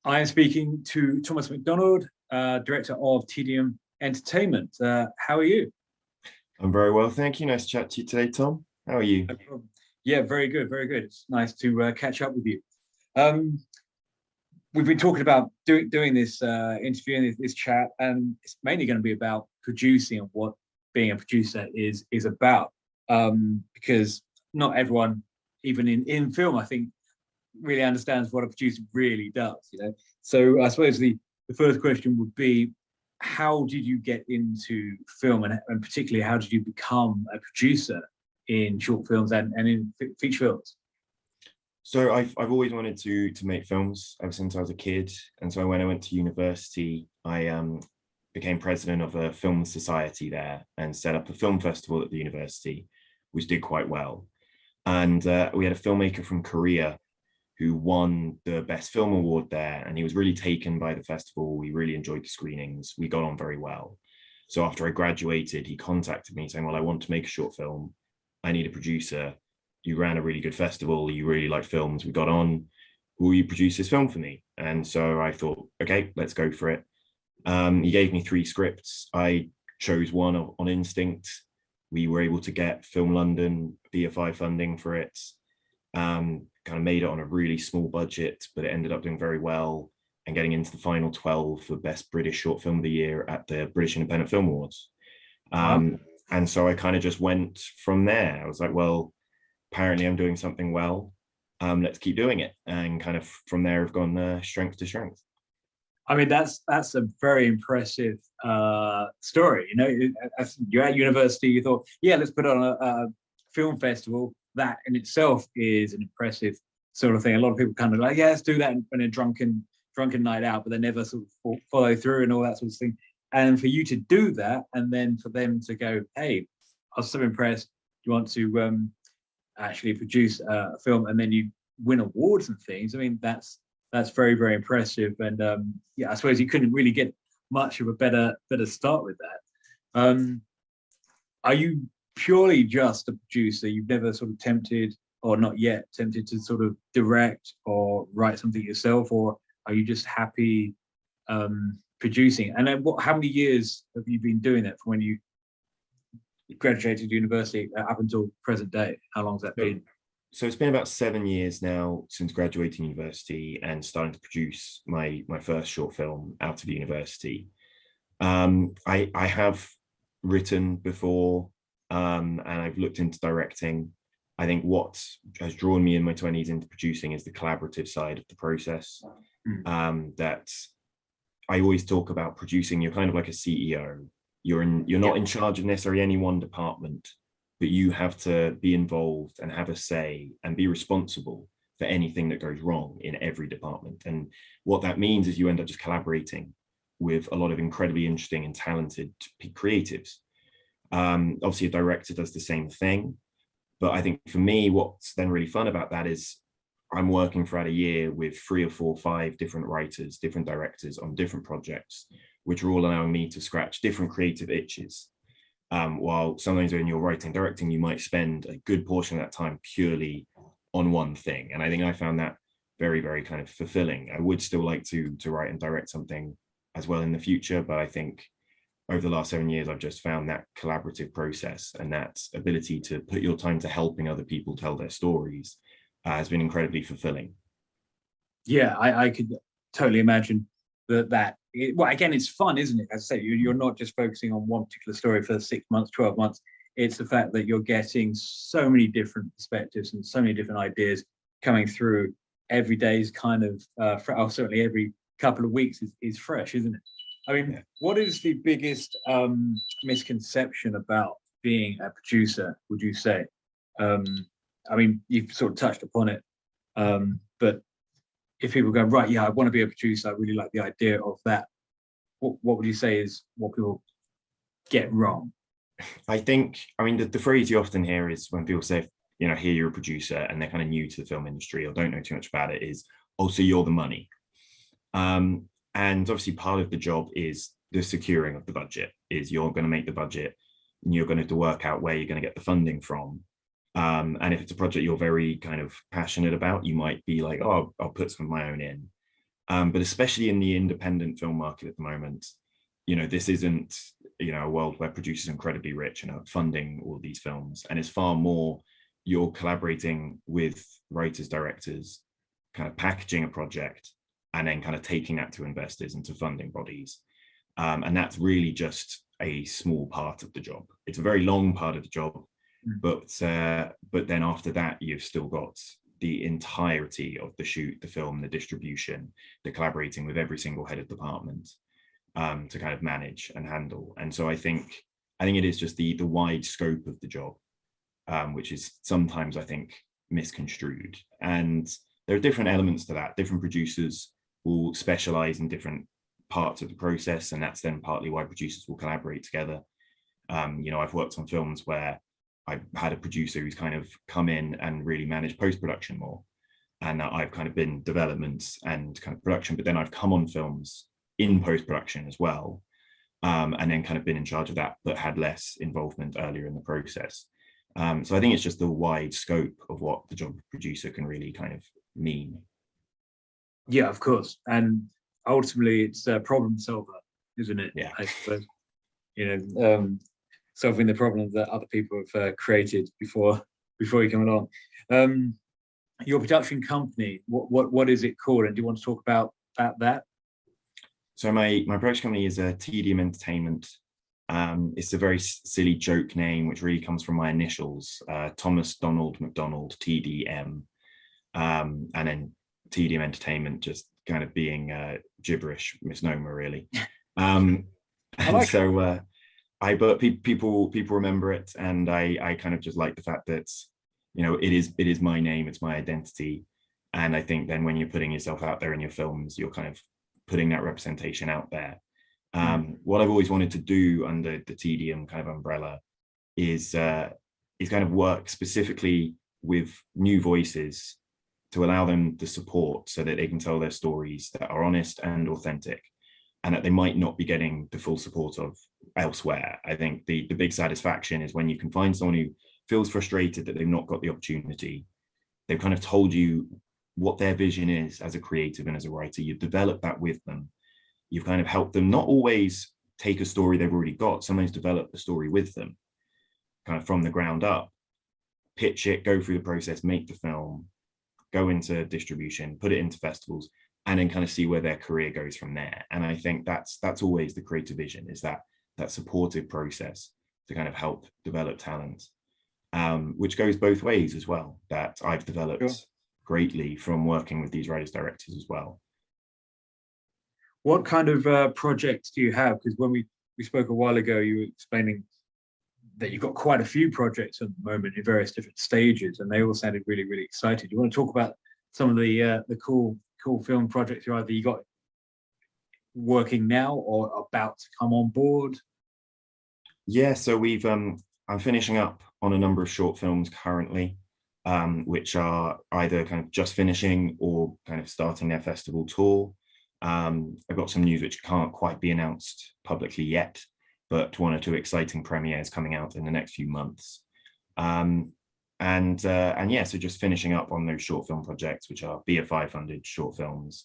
I am speaking to Thomas McDonald, director of Tedium Entertainment. How are you? I'm very well, thank you. Nice to chat to you today, Tom. How are you? No problem. Yeah, very good, very good. It's nice to catch up with you. Um, we've been talking about doing this interview and this chat, and it's mainly going to be about producing and what being a producer is about. Because not everyone, even in film, I think, really understands what a producer really does. So I suppose the first question would be, how did you get into film, and particularly how did you become a producer in short films and in feature films? So I've always wanted to make films ever since I was a kid, and so when I went to university, I became president of a film society there and set up a film festival at the university, which did quite well. And we had a filmmaker from Korea who won the best film award there, and he was really taken by the festival. We really enjoyed the screenings. We got on very well. So after I graduated, he contacted me saying, well, I want to make a short film. I need a producer. You ran a really good festival. You really like films. We got on. Will you produce this film for me? And so I thought, okay, let's go for it. He gave me 3 scripts. I chose one on instinct. We were able to get Film London BFI funding for it. Kind of made it on a really small budget, but it ended up doing very well and getting into the final 12 for Best British Short Film of the Year at the British Independent Film Awards. Wow. And so I kind of just went from there. I was like, well, apparently I'm doing something well. Let's keep doing it. And kind of from there, I've gone strength to strength. I mean, that's a very impressive story. You're at university, you thought, yeah, let's put on a film festival. That in itself is an impressive sort of thing. A lot of people kind of like, yeah, let's do that when a drunken night out, but they never sort of follow through and all that sort of thing. And for you to do that, and then for them to go, hey, I was so impressed. You want to actually produce a film, and then you win awards and things. I mean, that's very, very impressive. And yeah, I suppose you couldn't really get much of a better start with that. Are you purely just a producer? You've never sort of tempted, or not yet tempted, to sort of direct or write something yourself, or are you just happy producing? And then how many years have you been doing that from when you graduated university up until present day? How long has that been? So it's been about 7 years now since graduating university and starting to produce my first short film out of university. I have written before, and I've looked into directing. I think what has drawn me in my 20s into producing is the collaborative side of the process. That I always talk about producing. You're kind of like a CEO. You're not in charge of necessarily any one department, but you have to be involved and have a say and be responsible for anything that goes wrong in every department. And what that means is you end up just collaborating with a lot of incredibly interesting and talented creatives. Obviously, a director does the same thing. But I think for me, what's then really fun about that is I'm working throughout a year with 3 or 4 or 5 different writers, different directors on different projects, which are all allowing me to scratch different creative itches. While sometimes when you're writing, directing, you might spend a good portion of that time purely on one thing. And I think I found that very, very kind of fulfilling. I would still like to write and direct something as well in the future, but I think over the last 7 years, I've just found that collaborative process and that ability to put your time to helping other people tell their stories has been incredibly fulfilling. Yeah, I could totally imagine that. Well, again, it's fun, isn't it? As I say, you're not just focusing on one particular story for 6 months, 12 months. It's the fact that you're getting so many different perspectives and so many different ideas coming through. Every day is kind of, certainly every couple of weeks is fresh, isn't it? I mean, what is the biggest misconception about being a producer, would you say? I mean, you've sort of touched upon it, but if people go, right, yeah, I want to be a producer, I really like the idea of that, what would you say is what people get wrong? I mean, the phrase you often hear is when people say, here you're a producer and they're kind of new to the film industry or don't know too much about it is, oh, so you're the money. And obviously part of the job is the securing of the budget, is you're going to make the budget and you're going to have to work out where you're going to get the funding from. And if it's a project you're very kind of passionate about, you might be like, oh, I'll put some of my own in. But especially in the independent film market at the moment, this isn't, a world where producers are incredibly rich and are funding all these films. And it's far more you're collaborating with writers, directors, kind of packaging a project and then kind of taking that to investors and to funding bodies. And that's really just a small part of the job. It's a very long part of the job, but then after that, you've still got the entirety of the shoot, the film, the distribution, the collaborating with every single head of department to kind of manage and handle. And so I think it is just the wide scope of the job, which is sometimes, I think, misconstrued. And there are different elements to that. Different producers will specialize in different parts of the process, and that's then partly why producers will collaborate together. I've worked on films where I've had a producer who's kind of come in and really managed post-production more, and I've kind of been development and kind of production, but then I've come on films in post-production as well, and then kind of been in charge of that, but had less involvement earlier in the process. So I think it's just the wide scope of what the job of producer can really kind of mean. Yeah, of course. And ultimately it's a problem solver, isn't it? Yeah. I suppose, solving the problem that other people have created before you come along. Your production company, what is it called? And do you want to talk about that? So my production company is Tedium Entertainment. It's a very silly joke name, which really comes from my initials, Thomas Donald McDonald, TDM, and then TDM Entertainment just kind of being a gibberish misnomer, really. And like so but people remember it, and I kind of just like the fact that it is my name, it's my identity. And I think then when you're putting yourself out there in your films, you're kind of putting that representation out there. What I've always wanted to do under the TDM kind of umbrella is kind of work specifically with new voices to allow them the support so that they can tell their stories that are honest and authentic, and that they might not be getting the full support of elsewhere. I think the big satisfaction is when you can find someone who feels frustrated that they've not got the opportunity. They've kind of told you what their vision is as a creative and as a writer. You've developed that with them. You've kind of helped them not always take a story they've already got, sometimes develop the story with them, kind of from the ground up, pitch it, go through the process, make the film, go into distribution, put it into festivals, and then kind of see where their career goes from there. And I think that's always the creative vision, is that supportive process to kind of help develop talent, which goes both ways as well, that I've developed greatly from working with these writers, directors as well. What kind of projects do you have? Because when we spoke a while ago, you were explaining that you've got quite a few projects at the moment in various different stages, and they all sounded really, really exciting. Do you want to talk about some of the cool film projects you either got working now or about to come on board? Yeah, so we've I'm finishing up on a number of short films currently, which are either kind of just finishing or kind of starting their festival tour. I've got some news which can't quite be announced publicly yet, but one or two exciting premieres coming out in the next few months. And yeah, so just finishing up on those short film projects, which are BFI funded short films.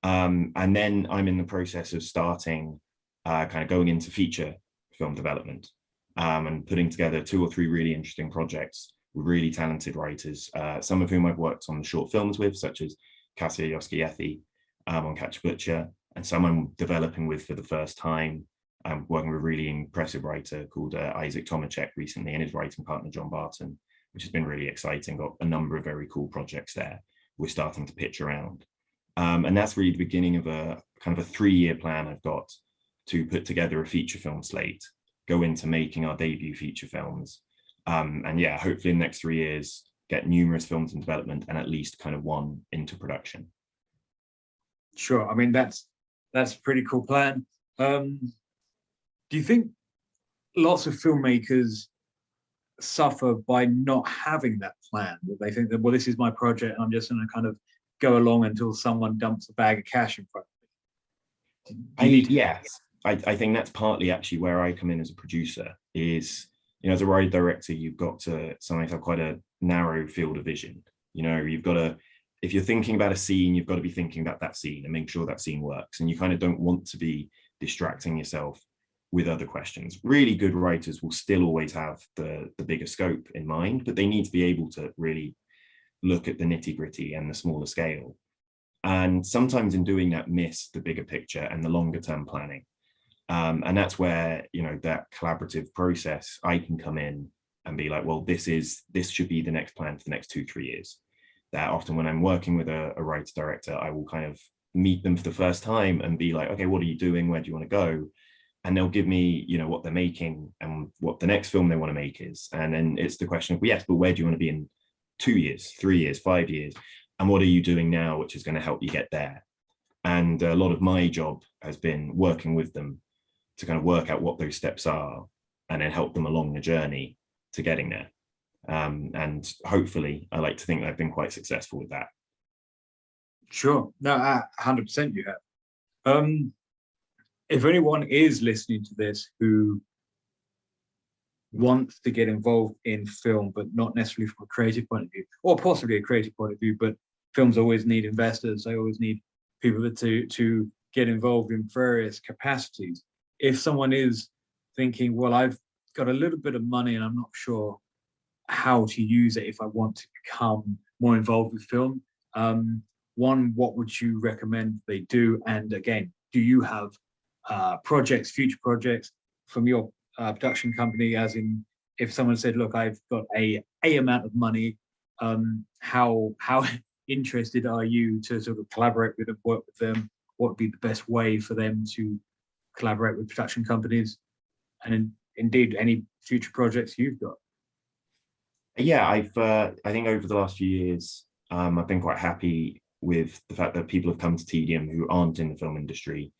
And then I'm in the process of starting kind of going into feature film development, and putting together 2 or 3 really interesting projects with really talented writers, some of whom I've worked on the short films with, such as Kasia Yoski-Yethi on Catch a Butcher, and some I'm developing with for the first time. I'm working with a really impressive writer called Isaac Tomacek recently, and his writing partner, John Barton, which has been really exciting. Got a number of very cool projects there we're starting to pitch around. And that's really the beginning of a kind of a 3-year plan I've got to put together a feature film slate, go into making our debut feature films. And yeah, hopefully in the next 3 years, get numerous films in development and at least kind of one into production. Sure. I mean, that's a pretty cool plan. Do you think lots of filmmakers suffer by not having that plan? That they think that, well, this is my project and I'm just going to kind of go along until someone dumps a bag of cash in front of me? Yes, I think that's partly actually where I come in as a producer is, as a writer director, you've got to sometimes have quite a narrow field of vision. You've got to if you're thinking about a scene, you've got to be thinking about that scene and make sure that scene works. And you kind of don't want to be distracting yourself with other questions. Really good writers will still always have the bigger scope in mind, but they need to be able to really look at the nitty gritty and the smaller scale. And sometimes in doing that, miss the bigger picture and the longer term planning. And that's where, you know, that collaborative process, I can come in and be like, well, this should be the next plan for the next 2-3 years. That often when I'm working with a writer director, I will kind of meet them for the first time and be like, okay, what are you doing? Where do you want to go? And they'll give me, you know, what they're making and what the next film they want to make is. And then it's the question of, yes, but where do you want to be in 2 years, 3 years, 5 years? And what are you doing now, which is going to help you get there? And a lot of my job has been working with them to kind of work out what those steps are and then help them along the journey to getting there. And hopefully, I like to think I've been quite successful with that. Sure. No, 100% you have. If anyone is listening to this who wants to get involved in film, but not necessarily from a creative point of view, or possibly a creative point of view, but films always need investors. They always need people to get involved in various capacities. If someone is thinking, well, I've got a little bit of money and I'm not sure how to use it if I want to become more involved with film, one, what would you recommend they do? And again, do you have projects, future projects from your production company, as in if someone said, look, I've got a amount of money, how interested are you to sort of collaborate with them, work with them? What would be the best way for them to collaborate with production companies? And indeed, any future projects you've got? Yeah, I think over the last few years, I've been quite happy with the fact that people have come to TDM who aren't in the film industry,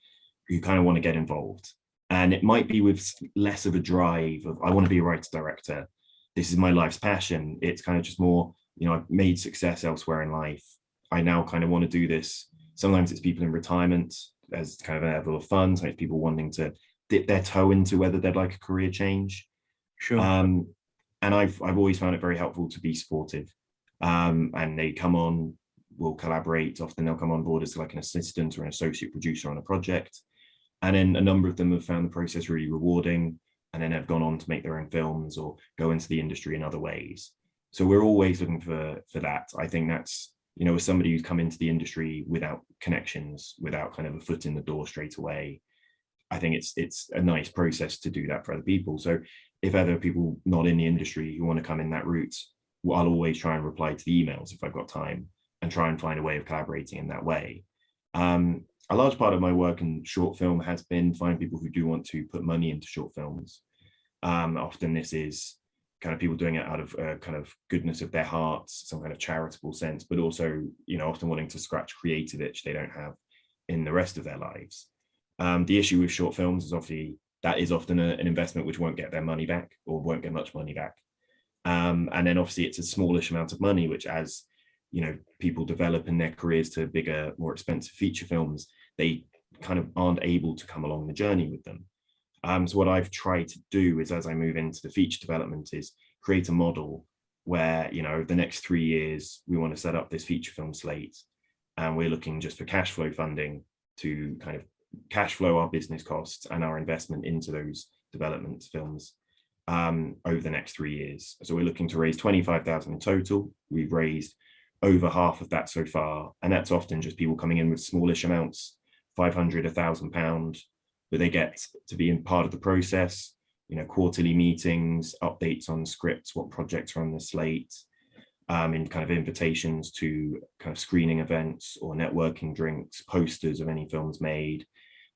who kind of want to get involved. And it might be with less of a drive of, I want to be a writer director. This is my life's passion. It's kind of just more, you know, I've made success elsewhere in life. I now kind of want to do this. Sometimes it's people in retirement as kind of a level of fun. Sometimes people wanting to dip their toe into whether they'd like a career change. Sure. And I've always found it very helpful to be supportive. And they come on, we'll collaborate. Often they'll come on board as like an assistant or an associate producer on a project. And then a number of them have found the process really rewarding and then have gone on to make their own films or go into the industry in other ways. So we're always looking for that. I think that's, you know, as somebody who's come into the industry without connections, without kind of a foot in the door straight away, I think it's a nice process to do that for other people. So if other people not in the industry who want to come in that route, I'll always try and reply to the emails if I've got time and try and find a way of collaborating in that way. A large part of my work in short film has been finding people who do want to put money into short films. Often this is kind of people doing it out of kind of goodness of their hearts, some kind of charitable sense, but also, you know, often wanting to scratch creative itch they don't have in the rest of their lives. The issue with short films is obviously that is often an investment which won't get their money back or won't get much money back. And then obviously it's a smallish amount of money, which as, you know, people develop in their careers to bigger, more expensive feature films, they kind of aren't able to come along the journey with them. So what I've tried to do is, as I move into the feature development, is create a model where, you know, over the next 3 years, we want to set up this feature film slate, and we're looking just for cash flow funding to kind of cash flow our business costs and our investment into those development films over the next 3 years. So we're looking to raise 25,000 in total. We've raised over half of that so far, and that's often just people coming in with smallish amounts, 500, £1,000, but they get to be in part of the process, you know, quarterly meetings, updates on scripts, what projects are on the slate, in kind of invitations to kind of screening events or networking drinks, posters of any films made,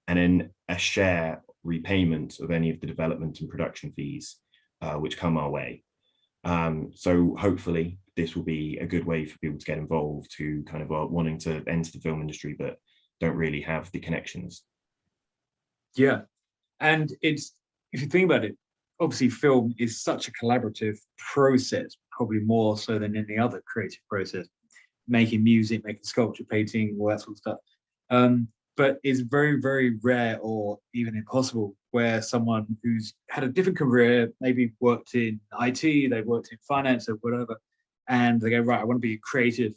and then a share repayment of any of the development and production fees which come our way. So hopefully this will be a good way for people to get involved who kind of are wanting to enter the film industry but don't really have the connections. Yeah. And it's, if you think about it, obviously film is such a collaborative process, probably more so than any other creative process, making music, making sculpture, painting, all that sort of stuff. But it's very, very rare or even impossible where someone who's had a different career, maybe worked in IT, they've worked in finance or whatever, and they go, right, I want to be creative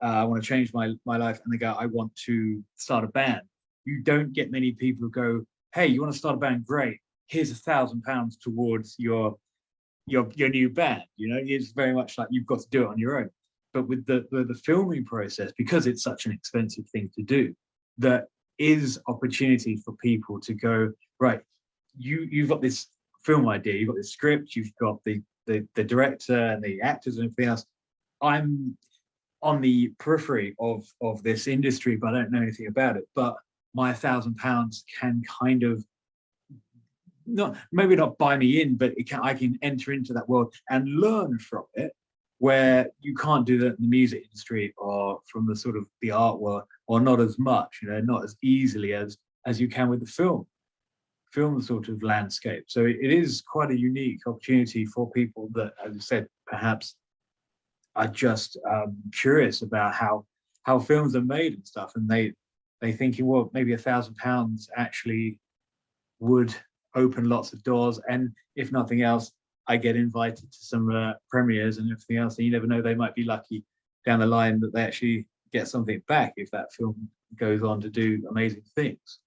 I want to change my life, and they go, I want to start a band. You don't get many people who go, hey, you want to start a band? Great. Here's £1,000 towards your new band. It's very much like you've got to do it on your own. But with the filming process, because it's such an expensive thing to do, there is opportunity for people to go, right, you've got this film idea, you've got this script, you've got the director and the actors and everything else. I'm on the periphery of this industry, but I don't know anything about it. But my £1,000 can kind of maybe not buy me in, but I can enter into that world and learn from it, where you can't do that in the music industry or from the sort of the art world, or not as much, not as easily as you can with the film sort of landscape. So it is quite a unique opportunity for people that, as I said, perhaps are just curious about how films are made and stuff, and they thinking, well, maybe £1,000 actually would open lots of doors, and if nothing else, I get invited to some premieres and everything else, and you never know, they might be lucky down the line that they actually get something back if that film goes on to do amazing things.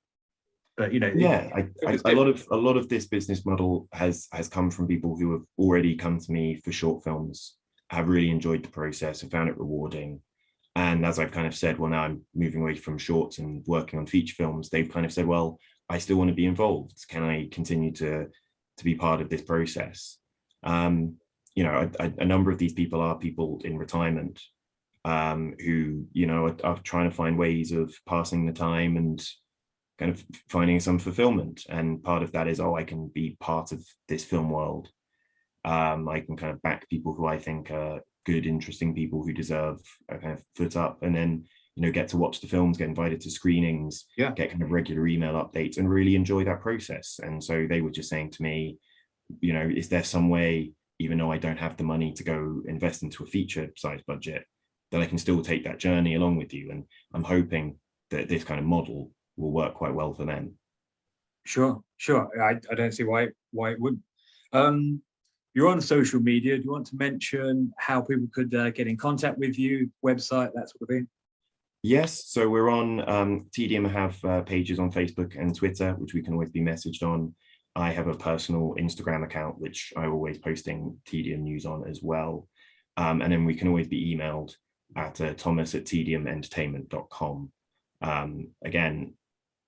But yeah, a lot of this business model has come from people who have already come to me for short films, have really enjoyed the process and found it rewarding. And as I've kind of said, well, now I'm moving away from shorts and working on feature films, they've kind of said, well, I still want to be involved. Can I continue to be part of this process? A number of these people are people in retirement who, are trying to find ways of passing the time and kind of finding some fulfillment. And part of that is, I can be part of this film world. I can kind of back people who I think are good, interesting people who deserve a kind of foot up, and then get to watch the films, get invited to screenings, get kind of regular email updates, and really enjoy that process. And so they were just saying to me, is there some way, even though I don't have the money to go invest into a feature size budget, that I can still take that journey along with you? And I'm hoping that this kind of model will work quite well for them. Sure. I don't see why it wouldn't. You're on social media. Do you want to mention how people could get in contact with you, website, that sort of thing? Yes, so we're on TDM have pages on Facebook and Twitter, which we can always be messaged on. I have a personal Instagram account, which I'm always posting TDM news on as well. And then we can always be emailed at thomas@tdmentertainment.com. Again,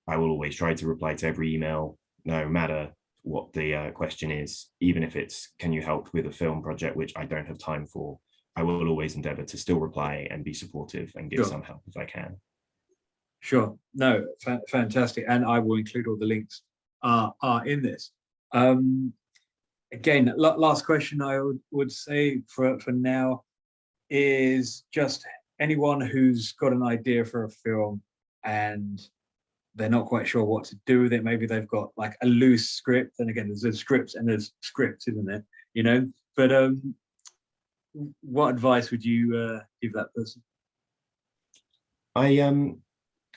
I will always try to reply to every email, no matter what the question is, even if it's, can you help with a film project, which I don't have time for. I will always endeavor to still reply and be supportive and give some help if I can. Sure. No, fantastic. And I will include all the links are in this. Again, last question I would say for now is just anyone who's got an idea for a film and they're not quite sure what to do with it. Maybe they've got like a loose script. And again, there's scripts and there's scripts, isn't there? But what advice would you give that person? I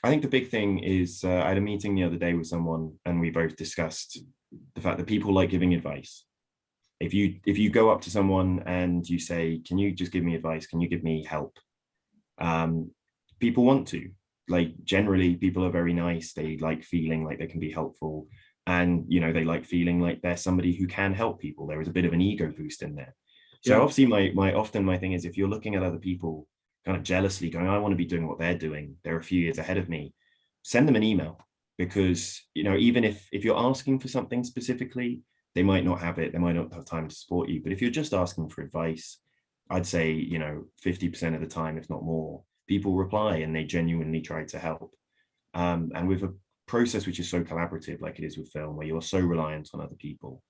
think the big thing is I had a meeting the other day with someone, and we both discussed the fact that people like giving advice. If you go up to someone and you say, can you just give me advice? Can you give me help? People want to. Like, generally, people are very nice. They like feeling like they can be helpful. And, they like feeling like they're somebody who can help people. There is a bit of an ego boost in there. So obviously my thing is, if you're looking at other people kind of jealously going, I want to be doing what they're doing, they're a few years ahead of me, send them an email, because, even if you're asking for something specifically, they might not have it, they might not have time to support you. But if you're just asking for advice, I'd say, 50% of the time, if not more, people reply and they genuinely try to help. And with a process which is so collaborative, like it is with film, where you're so reliant on other people,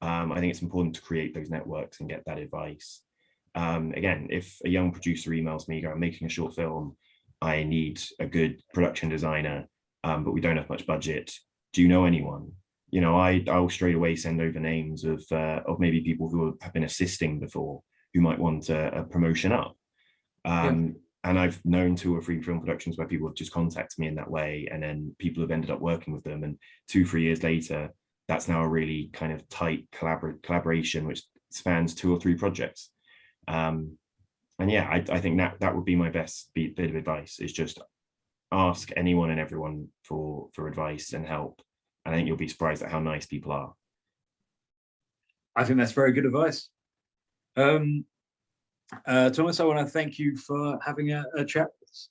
I think it's important to create those networks and get that advice. Again, if a young producer emails me, I'm making a short film, I need a good production designer, but we don't have much budget. Do you know anyone? I'll straight away send over names of maybe people who have been assisting before, who might want a promotion up. And I've known 2 or 3 film productions where people have just contacted me in that way, and then people have ended up working with them. And 2-3 years later, that's now a really kind of tight collaboration, which spans 2 or 3 projects. And yeah, I think that would be my best bit of advice, is just ask anyone and everyone for advice and help. And I think you'll be surprised at how nice people are. I think that's very good advice. Thomas, I want to thank you for having a chat with us.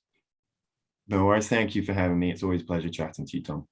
No worries. Thank you for having me. It's always a pleasure chatting to you, Tom.